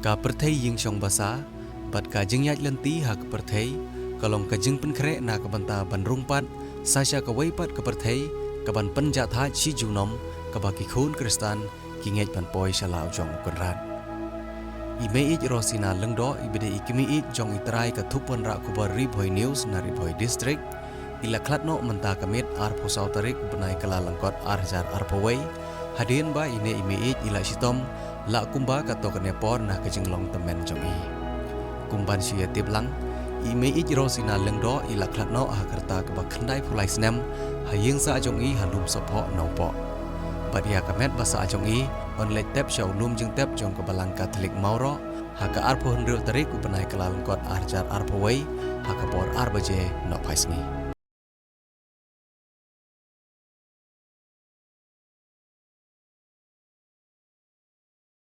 Ka perthei ying syong basa, bat ka jing yat lenti ha ka perthei, kalong ka jing pen kre na ka banta ban rungpat, sasya ka waipat ka perthei, ka ban penjat ha chi junom, ka baki khun kristan, ki ngej ban poi shalau jong kunrat. Ime ij rosina lengdo ibede ikimi ij jong itrai ka thupon ra kubar Ribhoi News na Ribhoi District, ila klatno menta kamit arpo sautarik benai kala langkot arjar arpawai, hadin ba ine ime ij ila sitom, la kumba ka to kanepor na kajinglong temen jong i. Kumban siya tiblang, ime ij rosina lengdo ila klatno hakarta ka bakhandai pulai snem, haying sa jong i halum sopo naupo. Badia kamet basa ajong i, onlet tep syau num jeng tep jong kebalang Katolik Mauro, haka arpo hendril tarik ubenai kala langkot arjar arpawai, haka por arbaje no paisngi.